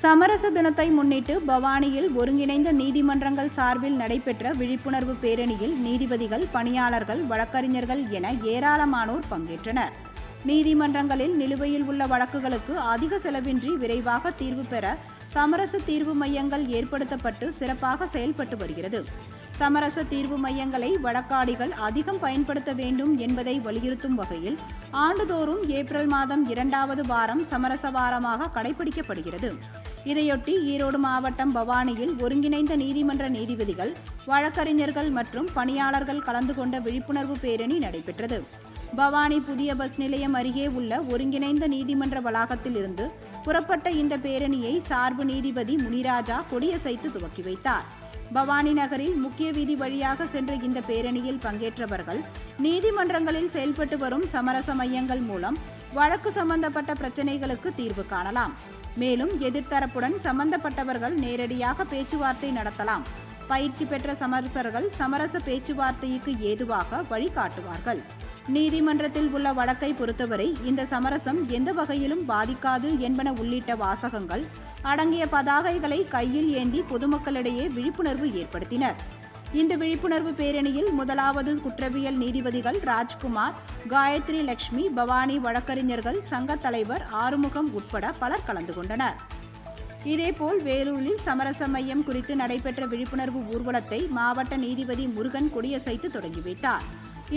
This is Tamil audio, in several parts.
சமரச தினத்தை முன்னிட்டு பவானியில் ஒருங்கிணைந்த நீதிமன்றங்கள் சார்பில் நடைபெற்ற விழிப்புணர்வு பேரணியில் நீதிபதிகள், பணியாளர்கள், வழக்கறிஞர்கள் என ஏராளமானோர் பங்கேற்றனர். நீதிமன்றங்களில் நிலுவையில் உள்ள வழக்குகளுக்கு அதிக செலவின்றி விரைவாக தீர்வு பெற சமரச தீர்வு மையங்கள் ஏற்படுத்தப்பட்டு சிறப்பாக செயல்பட்டு வருகிறது. சமரச தீர்வு மையங்களை வழக்காடிகள் அதிகம் பயன்படுத்த வேண்டும் என்பதை வலியுறுத்தும் வகையில் ஆண்டுதோறும் ஏப்ரல் மாதம் 2வது வாரம் சமரச வாரமாக கடைபிடிக்கப்படுகிறது. இதையொட்டி ஈரோடு மாவட்டம் பவானியில் ஒருங்கிணைந்த நீதிமன்ற நீதிபதிகள், வழக்கறிஞர்கள் மற்றும் பணியாளர்கள் கலந்து கொண்ட விழிப்புணர்வு பேரணி நடைபெற்றது. பவானி புதிய பஸ் நிலையம் அருகே உள்ள ஒருங்கிணைந்த நீதிமன்ற வளாகத்தில் இருந்து புறப்பட்ட இந்த பேரணியை சார்பு நீதிபதி முனிராஜா கொடியசைத்து துவக்கி வைத்தார். பவானி நகரில் முக்கிய வீதி வழியாக சென்ற இந்த பேரணியில் பங்கேற்றவர்கள் நீதிமன்றங்களில் செயல்பட்டு வரும் சமரச மையங்கள் மூலம் வழக்கு சம்பந்தப்பட்ட பிரச்சினைகளுக்கு தீர்வு காணலாம். மேலும் எதிர்த்தரப்புடன் சம்பந்தப்பட்டவர்கள் நேரடியாக பேச்சுவார்த்தை நடத்தலாம். பயிற்சி பெற்ற சமரசர்கள் சமரச பேச்சுவார்த்தைக்கு ஏதுவாக வழிகாட்டுவார்கள். நீதிமன்றத்தில் உள்ள வழக்கை பொறுத்தவரை இந்த சமரசம் எந்த வகையிலும் பாதிக்காது என்பன உள்ளிட்ட வாசகங்கள் அடங்கிய பதாகைகளை கையில் ஏந்தி பொதுமக்களிடையே விழிப்புணர்வு ஏற்படுத்தினர். இந்த விழிப்புணர்வு பேரணியில் முதலாவது குற்றவியல் நீதிபதிகள் ராஜ்குமார், காயத்ரி லட்சுமி, பவானி வழக்கறிஞர்கள் சங்க தலைவர் ஆறுமுகம் உட்பட பலர் கலந்து கொண்டனர். இதேபோல் வேலூரில் சமரச மையம் குறித்து நடைபெற்ற விழிப்புணர்வு ஊர்வலத்தை மாவட்ட நீதிபதி முருகன் கொடியசைத்து தொடங்கி வைத்தார்.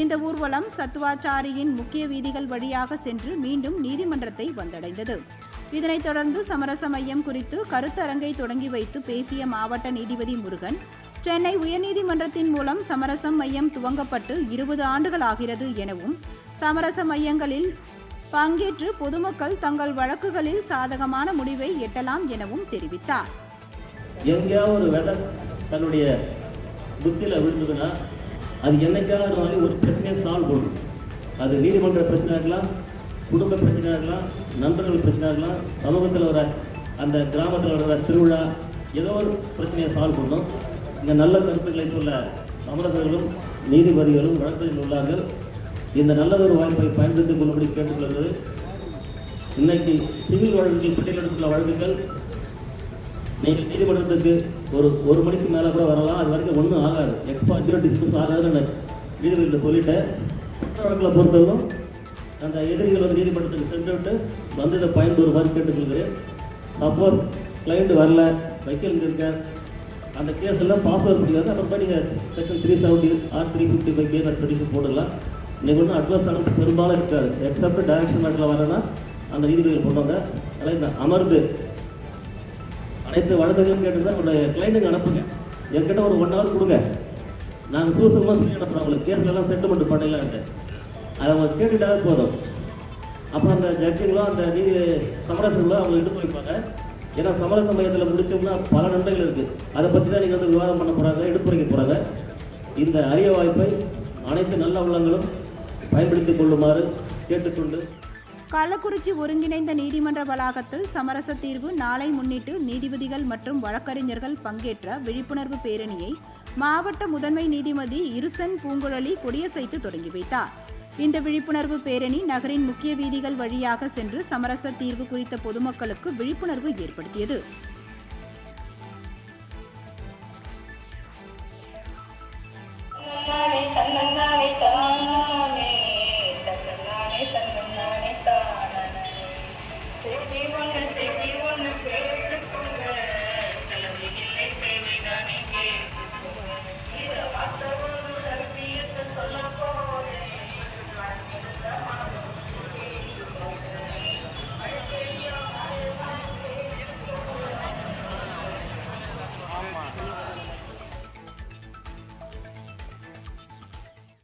இந்த ஊர்வலம் சத்துவாச்சாரியின் முக்கிய வீதிகள் வழியாக சென்று மீண்டும் நீதிமன்றத்தை வந்தடைந்தது. இதனைத் தொடர்ந்து சமரச மையம் குறித்து கருத்தரங்கை தொடங்கி வைத்து பேசிய மாவட்ட நீதிபதி முருகன், சென்னை உயர்நீதிமன்றத்தின் மூலம் சமரசம் மையம் துவங்கப்பட்டு 20 ஆண்டுகள் ஆகிறது எனவும், சமரச மையங்களில் பங்கேற்று பொதுமக்கள் தங்கள் வழக்குகளில் சாதகமான முடிவை எட்டலாம் எனவும் தெரிவித்தார். எங்கேயாவது ஒரு வெள்ளம் தன்னுடைய புத்தியில் விழுந்ததுன்னா அது என்னைக்காவது ஒரு பிரச்சனையை சால்வ் பண்ணும். அது நீதிமன்ற பிரச்சனை இருக்கலாம், குடும்ப பிரச்சனை இருக்கலாம், நண்பர்கள் பிரச்சனை இருக்கலாம், சமூகத்தில் வர அந்த கிராமத்தில் வர திருவிழா, ஏதோ ஒரு பிரச்சனையை சால்வ் பண்ணும். இந்த நல்ல கருத்துக்களை சொல்ல சமரசர்களும் நீதிபதிகளும் வழக்கறிஞர்கள் உள்ளார்கள். இந்த நல்லதொரு வாய்ப்பை பயன்படுத்திக் கொள்ளும்படி கேட்டுக்கொள்வது. இன்னைக்கு சிவில் வழக்குகள், பட்டியலிடப்பட்டுள்ள வழக்குகள் நீங்கள் நீதிமன்றத்துக்கு ஒரு மணிக்கு மேலே கூட வரலாம். அது வரைக்கும் ஒன்றும் ஆகாது, எக்ஸ்பா டிஸ்கஸ் ஆகாதுன்னு நான் நீதிபதிகிட்ட சொல்லிட்டேன். வழக்கில் பொறுத்தவரைக்கும் அந்த எதிரிகள் வந்து நீதிமன்றத்துக்கு சென்று விட்டு வந்து இதை பயன்படுவான்னு கேட்டுக்கொள்கிறேன். சப்போஸ் கிளைண்ட் வரல, வைக்கல் இருக்க அந்த கேஸ் எல்லாம் பாஸ் ஆக முடியாது. அப்புறம் நீங்கள் செக்ஷன் 370 ஆர் 355 கேஸ் பெட்டிஷன் போட்டுக்கலாம். இன்னைக்கு ஒன்றும் அட்வான்ஸ் ஆனால் பெரும்பாலும் இருக்காது. எக்ஸப்ட் டைரக்ஷன் மேட்டில் வரேன்னா அந்த நீதிபதிகள் கொண்டாங்க. அதனால் இந்த அமர்ந்து அனைத்து வழக்குகளும் கேட்டுதான் உங்களுடைய கிளைண்ட்டுங்க அனுப்புங்க. என்கிட்ட ஒரு 1 hour கொடுங்க, நாங்கள் சூசகமாக சொல்லி அனுப்புகிறோம். அவங்களுக்கு கேஸ்லாம் செட்டில்மெண்ட் பண்ணலான்ட்டு அதை அவங்க கேட்டுட்டாவே போதும். அப்புறம் அந்த ஜட்ஜுங்களும் அந்த நீதி சமரசங்களும் அவங்க எடுத்து வைப்பாங்க. ஏன்னா சமரச மையத்தில் முடிச்சோம்னா பல நன்மைகள் இருக்குது. அதை பற்றி தான் நீங்கள் வந்து விவாதம் பண்ண போகிறாங்க, எடுத்துரைக்க போகிறாங்க. இந்த அரிய வாய்ப்பை அனைத்து நல்ல உள்ளங்களும் பயன்படுத்திக் கொள்ளுமாறு கேட்டுக்கொண்டு, கள்ளக்குறிச்சி ஒருங்கிணைந்த நீதிமன்ற வளாகத்தில் சமரச தீர்வு நாளை முன்னிட்டு நீதிபதிகள் மற்றும் வழக்கறிஞர்கள் பங்கேற்ற விழிப்புணர்வு பேரணியை மாவட்ட முதன்மை நீதிபதி இருசன் பூங்குழலி கொடியசைத்து தொடங்கி வைத்தார். இந்த விழிப்புணர்வு பேரணி நகரின் முக்கிய வீதிகள் வழியாக சென்று சமரச தீர்வு குறித்த பொதுமக்களுக்கு விழிப்புணர்வு ஏற்படுத்தியது.